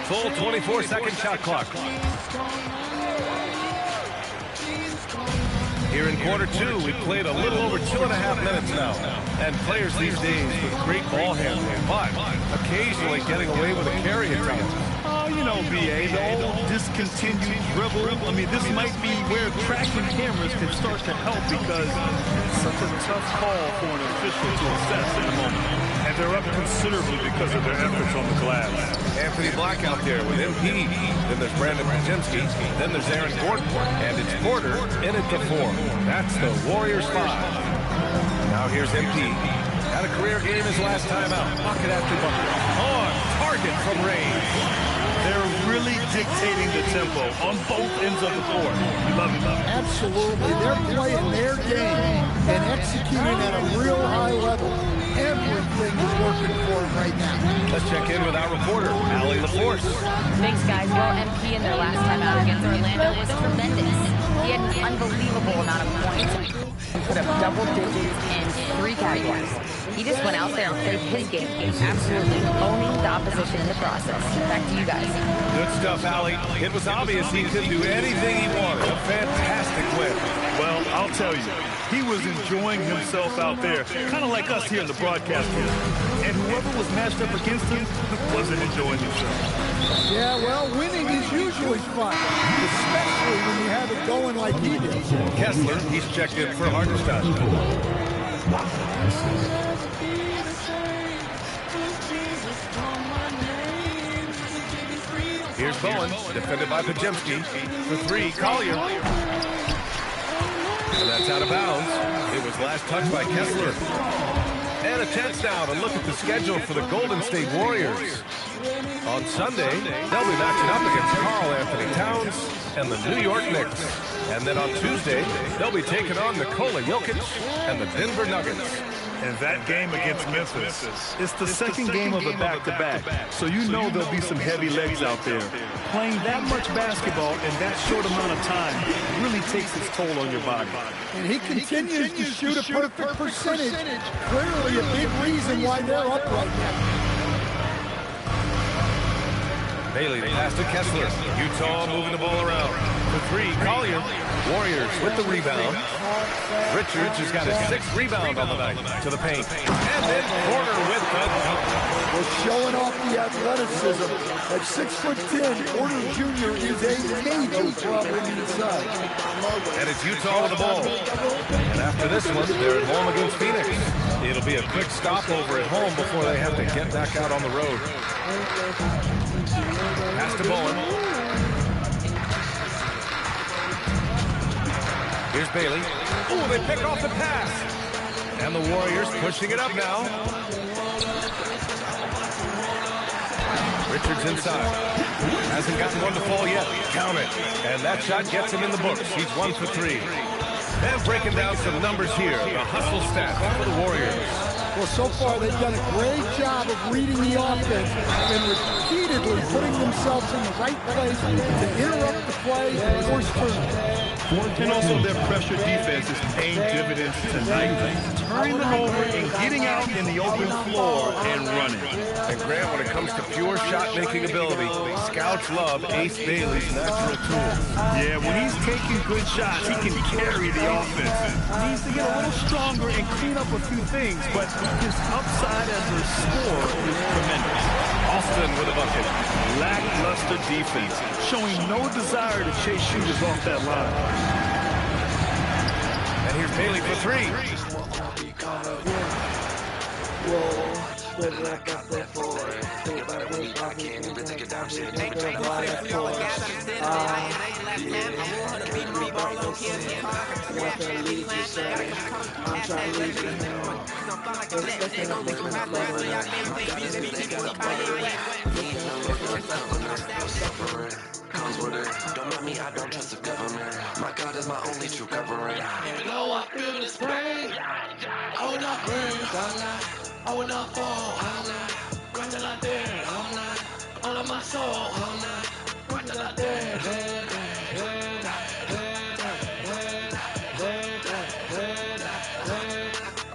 Full 24-second shot clock. Here in quarter two, we've played a little over 2.5 minutes now. And players these days with great ball handling, but occasionally getting away with a carry at times. Oh, you know, BA, the old discontinued dribble. I mean, this might be where tracking cameras can start to help because it's such a tough call for an official to assess in the moment. And they're up considerably because of their efforts on the glass. Anthony Black out there with MP. Then there's Brandon Brzezinski. Then there's Aaron Gordon. And it's Porter in at the 4. That's the Warriors 5. Now here's MP. Had a career game his last time out. Bucket after bucket. On target from range. They're really dictating the tempo on both ends of the court. You love it, love it. Absolutely. They're playing their game and executing at a real high level. Everything is working for them right now. Let's check in with our reporter, Allie LaForce. Thanks, guys. Well, MP in their last time out against Orlando was tremendous. He had an unbelievable amount of points and put up double digits in 3 categories. He just went out there and played his game, absolutely owning the opposition in the process. Back to you guys. Good stuff, Allie. It was obvious he could do anything he wanted. A fantastic win. Well, I'll tell you, he was enjoying himself out there, kind of like us here in the broadcast room. And whoever was matched up against him wasn't enjoying himself. Yeah, well, winning is usually fun, especially when you have it going like he did. Kessler, he's checked in for Hardenstein. Here's Bowen, defended by Pajemski. For 3, Collier. And that's out of bounds. It was last touched by Kessler. And a chance now to look at the schedule for the Golden State Warriors. On Sunday, they'll be matching up against Karl Anthony Towns and the New York Knicks. And then on Tuesday, they'll be taking on Nikola Jokic and the Denver Nuggets. And that game against Memphis, it's the second game of a back-to-back. So you know there'll be some heavy legs out there. Playing that much basketball in that short amount of time really takes its toll on your body. And he continues to shoot a perfect percentage. Clearly a big reason why they're up right now. Bailey, the pass to Kessler. Utah moving the ball around. For 3, Collier. Warriors with the rebound. Richards has got his 6th rebound on the night. To the paint. And then Porter with the dunk. We're showing off the athleticism. At 6'10", Porter Jr. is a major problem inside. And it's Utah with the ball. And after this one, they're at home against Phoenix. It'll be a quick stopover at home before they have to get back out on the road. Pass to Bowen. Here's Bailey. Oh, they pick off the pass. And the Warriors pushing it up now. Richards inside. Hasn't gotten one to fall yet. Count it. And that shot gets him in the books. He's 1 for 3. And breaking down some numbers here. The hustle stats for the Warriors. Well, so far they've done a great job of reading the offense and repeatedly putting themselves in the right place to interrupt the play and force turnovers. And also their pressure defense is paying dividends tonight, turning them over and getting out in the open floor and running. And Grant, when it comes to pure shot-making ability, scouts love Ace Bailey's natural tools. Yeah, when he's taking good shots, he can carry the offense. He needs to get a little stronger and clean up a few things, but his upside as a scorer is tremendous. Austin with a bucket. Lackluster defense, showing no desire to chase shooters off that line. And here's Bailey for 3. Don't mind me, I don't trust the government. My God is my only true covering. You know I feel this pain. I will not break, I will not fall. Right till I dare, all of my soul. Right till I dare.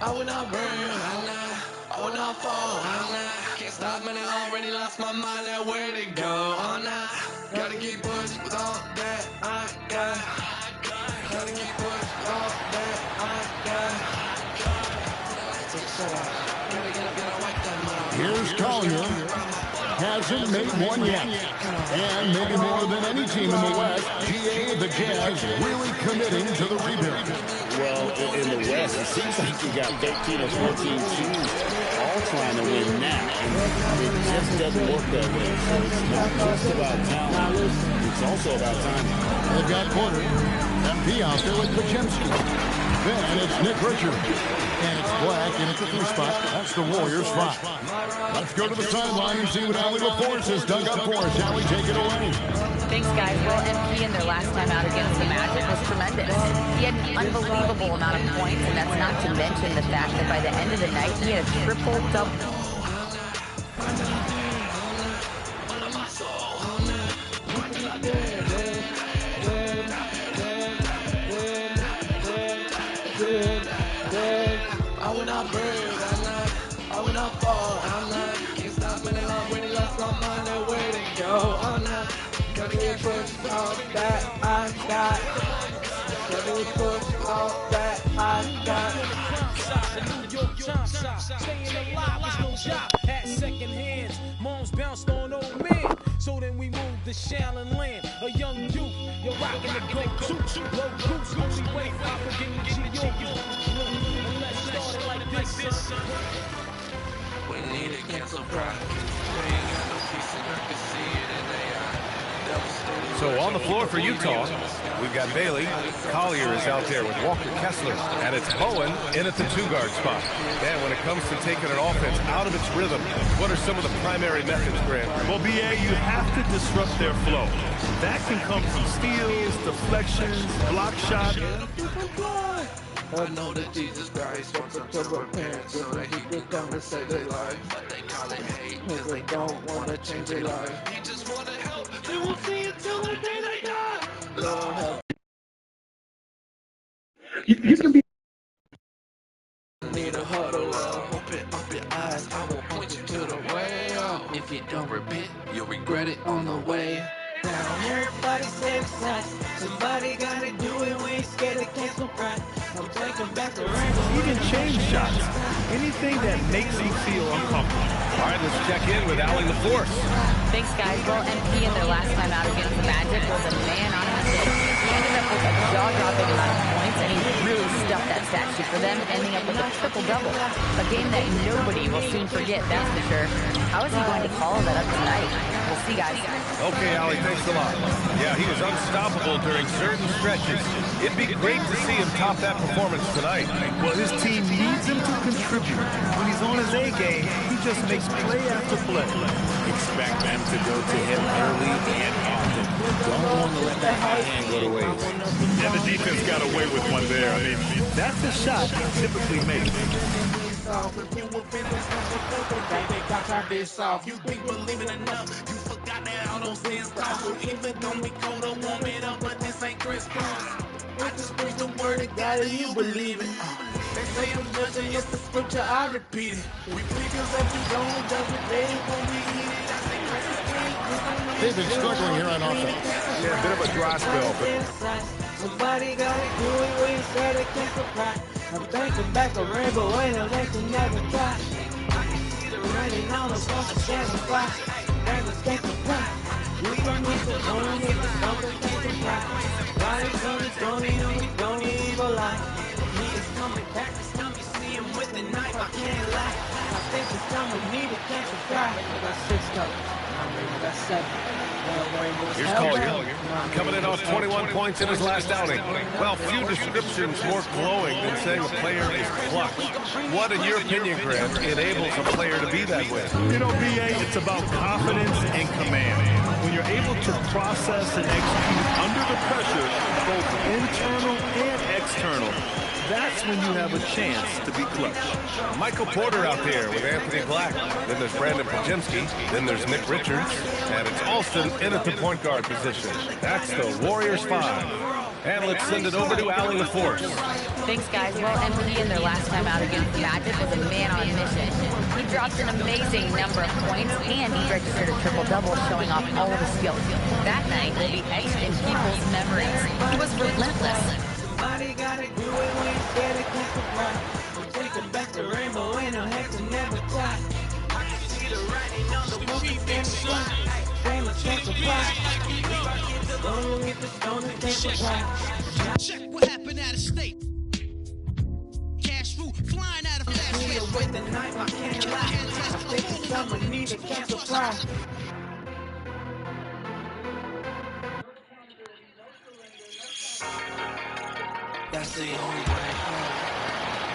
I will not burn, I will not fall, can't stop, man, I already lost my mind, now where to go, gotta keep pushing with all that I got, gotta keep pushing with all that I got. Here's Collier. Hasn't made one yet. And maybe more than any team in the West, GA, the Jazz, really committing to the rebuild. Well, in the West, it seems like you got 13 or 14 teams all trying to win now. And it just doesn't work that way. So it's not just about talent. It's also about timing. They've got Porter. MP out there with Pajemski. Then it's Nick Richard. And it's Black in at the 3 spot. That's the Warriors 5. Let's go to the sideline and see what Allie LaForce has dug up for us. Allie, take it away. Thanks, guys. Well, MP in their last time out against the Magic was tremendous. He had an unbelievable amount of points, and that's not to mention the fact that by the end of the night, he had a triple-double. I will not burn, I will not fall, can't stop, man, I already lost my mind, now where to go, gotta get pushed all that I got, gotta get pushed all that I got. New York time shop, staying alive was no job. Had second hands, moms bounced on old men. So then we moved to Shaolin Land, a young youth. You're rocking the go-to, low goose, only way Papa getting G-Yo. And let's start it like this. We need to cancel pride. They ain't got no peace and I can see it in their eye. So on the floor for Utah, we've got Bailey. Collier is out there with Walker Kessler. And it's Bowen in at the 2-guard spot. And when it comes to taking an offense out of its rhythm, what are some of the primary methods, Grant? Well, BA, you have to disrupt their flow. That can come from steals, deflections, block shot. I know that Jesus Christ wants them to repent so that he can come and save their life. But they call it hate because they don't want to change their life. He just want to help. They won't see it till the day they die. Lord help. You can be. Need a huddle up. Open up your eyes. I will point you to the way out. If you don't repent, you'll regret it on the way. Now everybody says that somebody gotta do it. We ain't scared to cancel pride. I'm taking back the ring. Even change shots. Anything that makes you feel uncomfortable. All right, let's check in with Allie LaForce. Thanks, guys. Well, MP in their last time out against the Magic was a man on a mission. He ended up with a jaw-dropping amount of points, and he really stuffed that stat sheet for them, ending up with a triple-double. A game that nobody will soon forget, that's for sure. How is he going to follow that up tonight? We'll see, guys. Okay, Allie, thanks a lot. Yeah, he was unstoppable during certain stretches. It'd be great to see him top that performance tonight. Well, his team needs him to contribute. When he's on his A game, he just makes play after play. Expect them to go to him early and often. Don't want to let that high hand go to waste. And the defense got away with one there. I mean, that's a shot he typically makes. You be believing enough. You forgot that all those things cost. Even though we cold or warm it up, but this ain't Christmas. I just preach the word of God and you believe it. They say I'm judging, it's the scripture, I repeat it. We figures that we don't judge the day when we eat it. I say Christmas tree. They've been struggling here on offense. Yeah, a bit of a dry spell, but somebody gotta do it, we said it can't surprise. I'm thinking back a rainbow in a lake you never tried. I can see the writing on the wall, the shadow fly. There's a state of pride. We don't need to don't need to something can't surprise. Why is don't evil lie. He is coming back this time you see him with the knife, I can't lie. I think it's time we need to catch a cry. That's 6 colors. That's 7. here's Collier. Coming in off 21 points in his last outing. Well, few descriptions more glowing than saying a player is clutch. What, in your opinion, Grant, enables a player to be that way? You know, BA, it's about confidence and command. When you're able to process and execute under the pressure, both internal and external, that's when you have a chance to be clutch. Michael Porter out there with Anthony Black. Then there's Brandon Pajemski. Then there's Nick Richards. And it's Alston in at the point guard position. That's the Warriors 5. And let's send it over to Allie LaForce. Thanks, guys. Well, MP in their last time out against the Magic was a man on a mission. He dropped an amazing number of points, and he registered a triple-double, showing off all of his skills. That night will be etched in people's memories. He was relentless. Somebody gotta do it when daddy can't run. Take it back to rainbow and a hex to never die. I can see the writing on the wall and the sky. Ain't a chance to fly. Don't hit the stone and take a ride. Check what happened out of state. Cash root flying out of fast Need to wait the night, I can't lie. I think the summer needs a can't supply. That's the only way.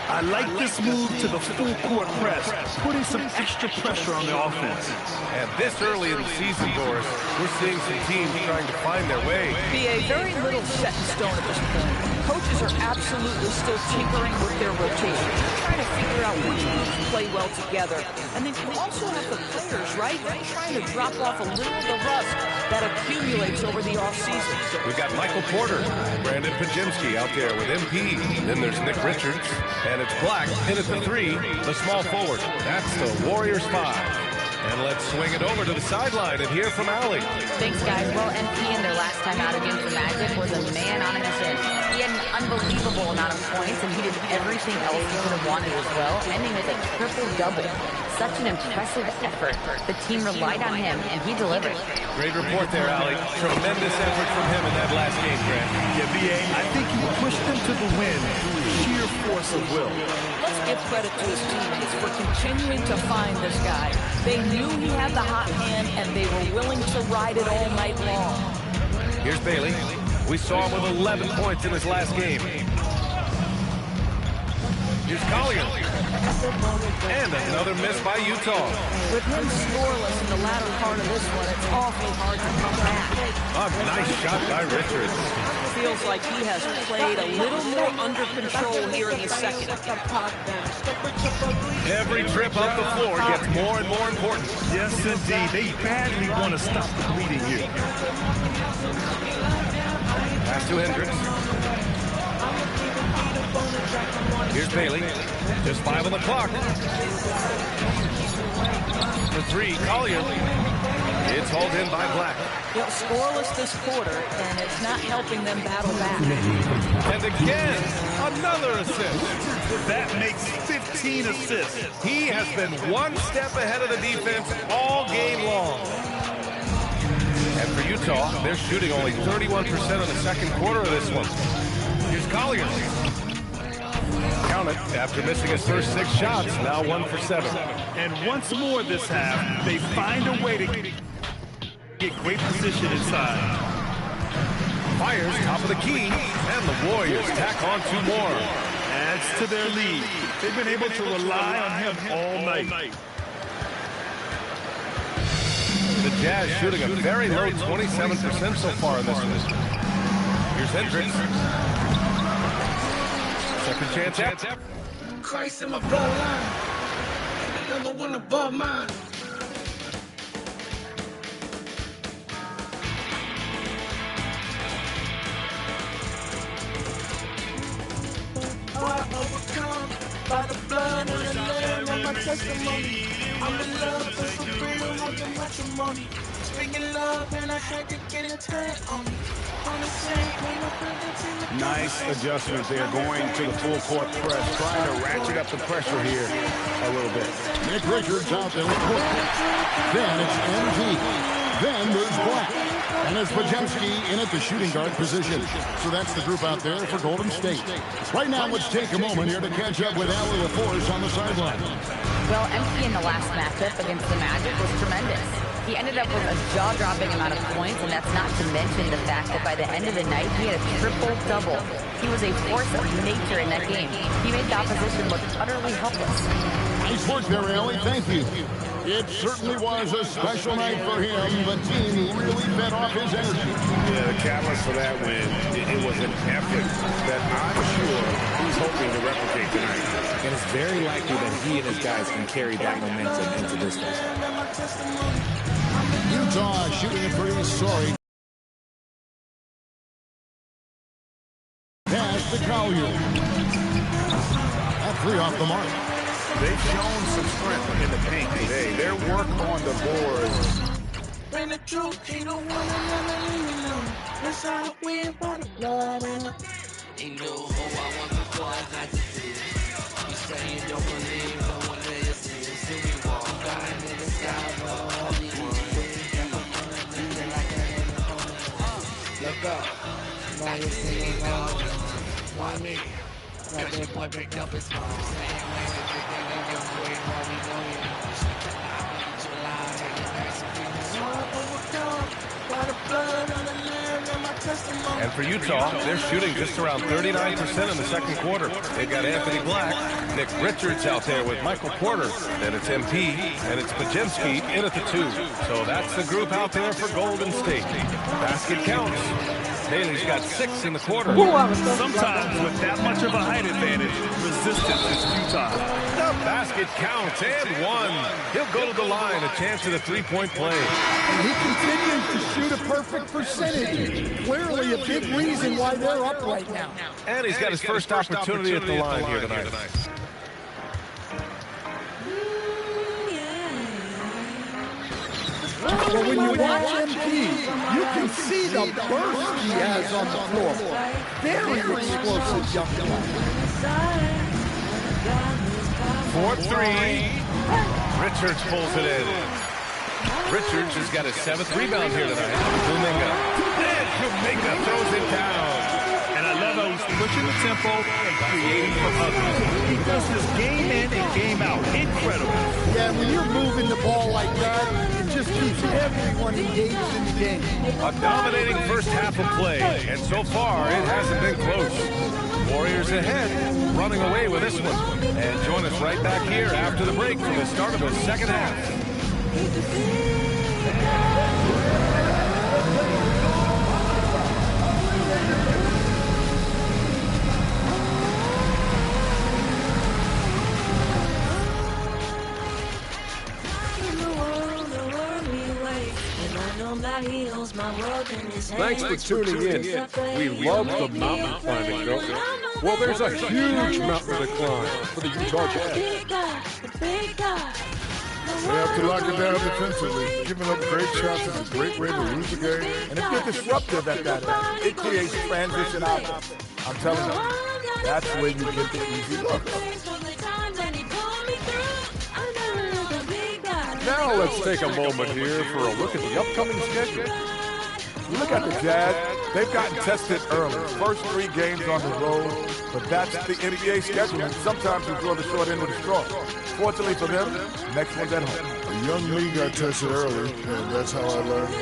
I like this move to the full court press, putting some extra pressure on the offense. And this early in the season, Doris, we're seeing some teams trying to find their way. BA, very little set in stone at this point. Coaches are absolutely still tinkering with their rotation, trying to figure out which moves play well together. And then you also have the players, right? They're trying to drop off a little of the rust that accumulates over the offseason. We've got Michael Porter, Brandon Pajemski out there with MP. Then there's Nick Richards. And it's Black in at the 3, the small forward. That's the Warriors 5. And let's swing it over to the sideline and hear from Allie. Thanks, guys. Well, MP in their last time out against the Magic was a man on a mission. He had an unbelievable amount of points, and he did everything else he could have wanted as well, ending with a triple-double. Such an impressive effort. The team relied on him, and he delivered. Great report there, Allie. Tremendous effort from him in that last game, Grant. Yeah, BA, I think he pushed them to the win through sheer force of will. Let's give credit to his teammates for continuing to find this guy. They knew he had the hot hand, and they were willing to ride it all night long. Here's Bailey. We saw him with 11 points in his last game. Here's Collier. And another miss by Utah. With him scoreless in the latter part of this one, it's awfully hard to come back. A nice shot by Richards. Feels like he has played a little more under control here in the second. Every trip up the floor gets more and more important. Yes, indeed. They badly want to stop the bleeding here. Pass to Hendricks. Here's Bailey. Just 5 on the clock. For 3, Collier. It's hauled in by Black. You know, scoreless this quarter, and it's not helping them battle back. And again, another assist. That makes 15 assists. He has been one step ahead of the defense all game long. And for Utah, they're shooting only 31% in the second quarter of this one. Here's Collier. Count it. After missing his first 6 shots, now 1 for 7. And once more this half, they find a way to get great position inside. Fires top of the key, and the Warriors tack on 2 more. Adds to their lead. They've been able to rely on him all night. The Jazz shooting a very low 27% so far in this one. Here's Hendricks. Second chance out. Christ in my bloodline. Number one above mine. I overcome by the blood and the lamb of my testimony. I'm in love with some freedom of the matrimony. Speaking love and I had to get it turned on me. Nice adjustment there, going to the full court press, trying to ratchet up the pressure here a little bit. Nick Richards out there with court. Then it's MT. Then there's Black. And it's Pajemski in at the shooting guard position. So that's the group out there for Golden State. Right now, let's take a moment here to catch up with Allie LaForce on the sideline. Well, MP in the last matchup against the Magic was tremendous. He ended up with a jaw-dropping amount of points, and that's not to mention the fact that by the end of the night, he had a triple-double. He was a force of nature in that game. He made the opposition look utterly helpless. Nice work there, Allie. Thank you. It certainly was a special night for him. The team really fed off his energy. Yeah, the catalyst for that win, it was an effort that I'm sure he's hoping to replicate tonight. And it's very likely that he and his guys can carry that momentum into this one. Utah shooting it pretty sorry. to Collier. At 3 off the mark. They've shown some strength in the paint today. Their work on the boards. Bring the truth, he don't wanna know. That's how we want it, Lord. He knew who I was before I got to see it. You say you don't believe, but one day you see it. See me walk out in the sky, but only one. Look up, now you see me go. Why me? Cause your boy picked up his phone. Saying, man, everything in your brain, why we know you. And for Utah, they're shooting just around 39% in the second quarter. They've got Anthony Black, Nick Richards out there with Michael Porter. Then it's MP, and it's Pajemski in at the 2. So that's the group out there for Golden State. Basket counts. Haley's got 6 in the quarter. Sometimes with that much of a height advantage, resistance is futile. The basket counts, and 1. He'll go to the line, a chance at a three-point play. And he continues to shoot a perfect percentage. Clearly a big reason why they're up right now. And he's got his first opportunity at the line here tonight. Well, when you watch MP, you can see the burst he has on the floor. Very explosive young man. 4-3. Richards pulls it in. Richards has got his 7th rebound here tonight. Kuminga. And Kuminga throws it down. And I love how he's pushing the tempo and creating for others. He does this game in and game out. Incredible. Yeah, when you're moving the ball like that, it just keeps everyone engaged in the game. A dominating first half of play, and so far it hasn't been close. Warriors ahead, running away with this one. And join us right back here after the break for the start of the second half. Thanks for tuning in. We love the mountain climbing, don't we? Well, there's a huge mountain to climb for the Utah Jazz. They have to lock it down defensively. Giving up great shots is a great way to lose the game. And if you're disruptive at that end, it creates transition offense. I'm telling you, that's where you get the easy looks. Now let's take a moment here for a look at the upcoming schedule. You look at the Jazz, they've gotten tested early. First 3 games on the road, but that's the NBA schedule. And sometimes you throw the short end with a straw. Fortunately for them, next one's at home. A young me got tested early, and that's how I learned.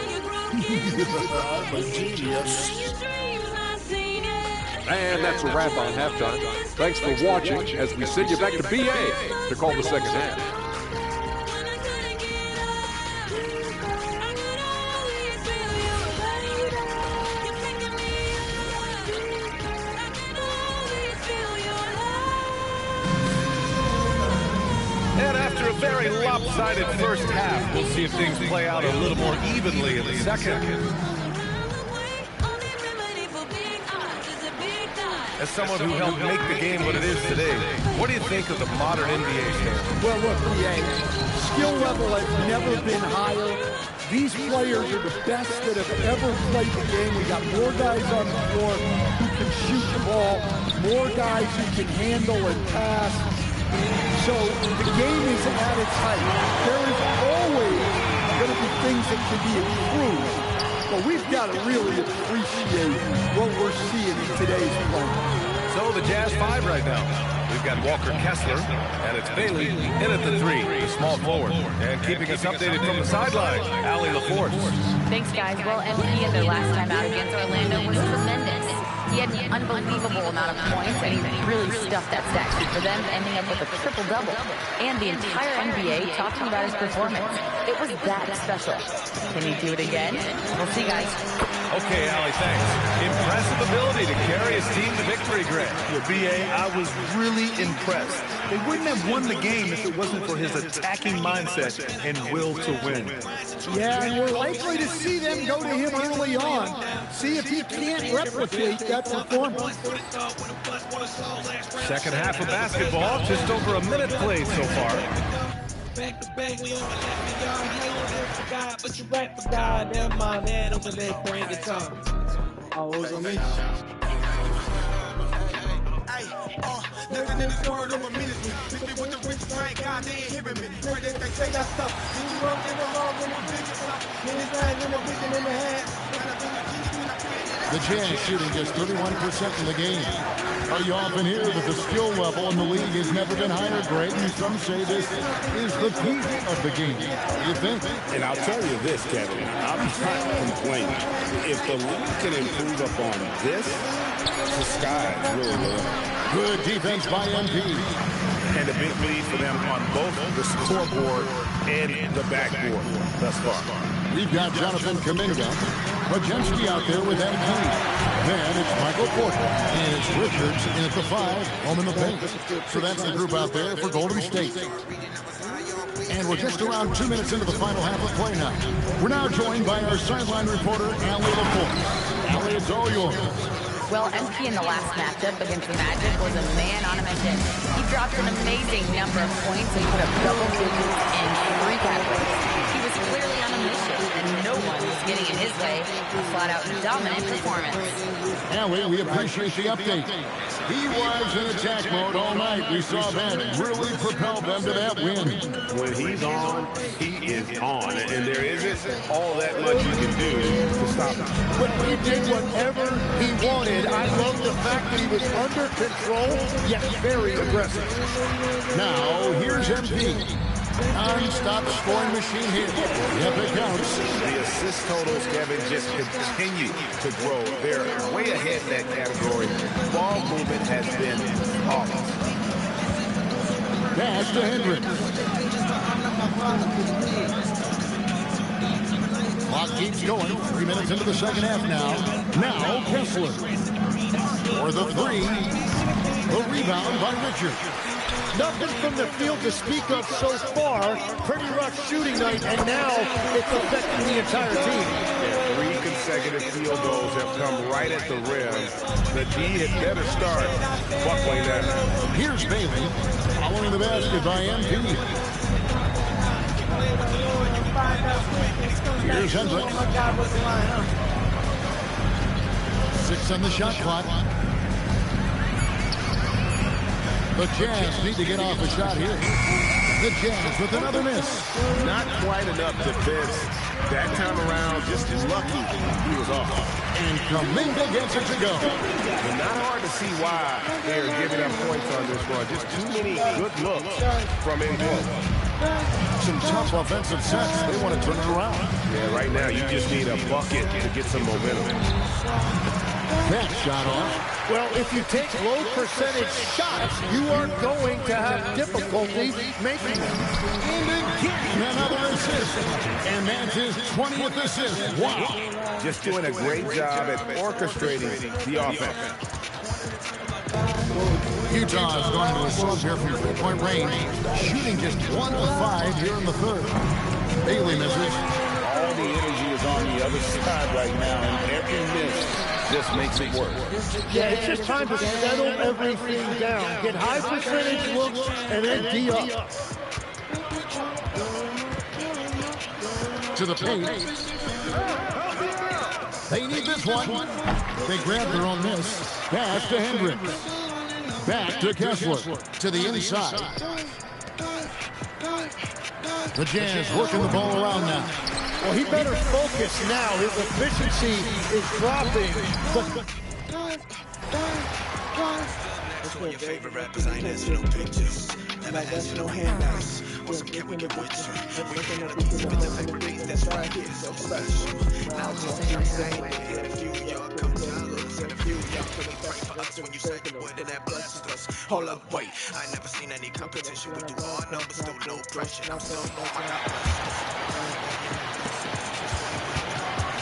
I'm a genius. And that's a wrap on halftime. Thanks for watching as we send you back to BA to call the second half. And after a very lopsided first half, we'll see if things play out a little more evenly in the second. As someone who helped make the game what it is today, what do you think of the modern NBA standard? Well, look, PA, skill level has never been higher. These players are the best that have ever played the game. We got more guys on the floor who can shoot the ball, more guys who can handle and pass. So the game is at its height. There is always going to be things that can be improved, but we've got to really appreciate what we're seeing in today's play. So the Jazz 5 right now. We've got Walker Kessler, and it's Bailey in at the 3, the small forward. And keeping us updated from the sideline, Allie LaForce. Thanks, guys. Well, MP in their last time out against Orlando was tremendous. He had an unbelievable amount of points, and he really stuffed that stat sheet for them, ending up with a triple-double. And the entire NBA talking about his performance. It was that special. Can he do it again? We'll see, guys. Okay, Allie, thanks. Impressive ability to carry his team to victory, Greg. Well, B.A., I was really impressed. They wouldn't have won the game if it wasn't for his attacking mindset and will to win. Yeah, and we're likely to see them go to him early on. See if he can't replicate that performance. Second half of basketball, just over a minute played so far. Back to back, we on the left, and y'all hate for God, but you rap for God. Never mind, man, over there playing guitar. Oh, it was on me. Nothing in this world over ministry. Hit me with the rich right God, they ain't hearing me. Pray that they say that stuff. You wrong in the wrong in the biggest stuff. In his hand, in the wicked in the hand. The Jazz shooting just 31% in the game. You often hear that the skill level in the league has never been higher, Greg, and some say this is the peak of the game. What do you think? And I'll tell you this, Kevin, I'm not complaining. If the league can improve upon this, the sky is really the limit. Good defense by MP. And a big lead for them on both the scoreboard and the backboard thus far. We've got Jonathan Kuminga, Pajemski out there with MP. Then it's Michael Porter, and it's Richards in at the 5, home in the paint. So that's the group out there for Golden State. And we're just around 2 minutes into the final half of play now. We're now joined by our sideline reporter, Allie LaForce. Allie, it's all yours. Well, MP in the last matchup against the Magic was a man on a mission. He dropped an amazing number of points and put up double digits in 3 categories. He was clearly on a mission, and no one was getting in his way. A flat-out dominant performance. Allie, we appreciate the update. He was in attack mode all night. We saw that really propelled them to that win. When he's on, he is on. And there isn't all that much you can do to stop him. But he did whatever he wanted. I love the fact that he was under control, yet very aggressive. Now, here's MP. Non-stop scoring machine here. Yep, it counts. The assist totals, Kevin, just continue to grow. They're way ahead in that category. Ball movement has been awesome. Pass to Hendricks. Clock keeps going. 3 minutes into the second half now. Now Kessler. For the 3. The rebound by Richards. Nothing from the field to speak of so far. Pretty rough shooting night, and now it's affecting the entire team. Yeah, 3 consecutive field goals have come right at the rim. The D had better start buckling that. Here's Bailey, following the basket by MP. Here's Hendricks. 6 on the shot clock. The Jazz need to get off a shot here. The Jazz with another miss. Not quite enough defense. That time around, just lucky he was off. And Kuminga gets it to go. But not hard to see why they're giving up points on this run. Just too many good looks from MP. Some tough offensive sets. They want to turn it around. Yeah, right now you just need a bucket to get some momentum. That shot off. Well, if you take low percentage shots, you are going to have difficulty making them. And again, another assist. And that's his 20th assist. Wow. Just doing a great job at orchestrating the offense. Utah is going to assault here from 3-point range, shooting just 1 of 5 here in the third. Bailey misses. All the energy is on the other side right now, and every miss just makes it work. Yeah, it's just time to settle everything down. Get high percentage looks and then D up. To the paint. They need this one. They grab their own miss. Pass to Hendricks. Back to Kessler. To the inside. The Jazz working the ball around now. Well, he better focus now. His efficiency is dropping. That's one of your favorite rappers. I ain't asking no pictures. Never ask for no handouts. Want some can we get with you? We ain't gonna be spit the favorite beats. That's right here, so special. Now just say, and a few of y'all come to us, and a few of y'all couldn't pray for us when you said you would, and that blessed us. Hold up, wait. I never seen any competition with you all numbers, still no pressure. I'm so no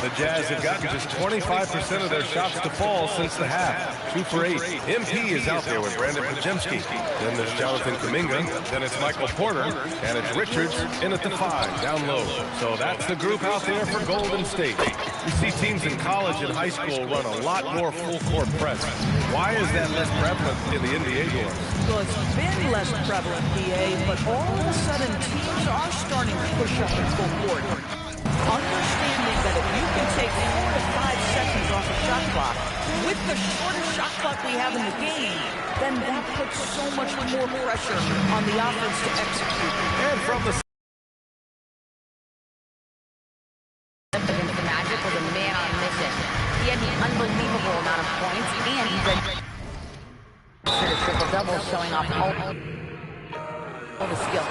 The Jazz have gotten just 25% of their shots to fall since the half. 2 for 8. MP is out there with Brandon Pajemski. Then there's Jonathan Kuminga. Then it's Michael Porter. And it's Richards in at the 5, down low. So that's the group out there for Golden State. You see teams in college and high school run a lot more full-court press. Why is that less prevalent in the NBA games? Well, it's been less prevalent, PA, but all of a sudden teams are starting to push up in full court. Understanding that if you can take 4 to 5 seconds off a shot clock, with the shortest shot clock we have in the game, then that puts so much more pressure on the offense to execute. And from the against the Magic was a man on a mission. He had an unbelievable amount of points, and he did a triple-double, showing off all the skill.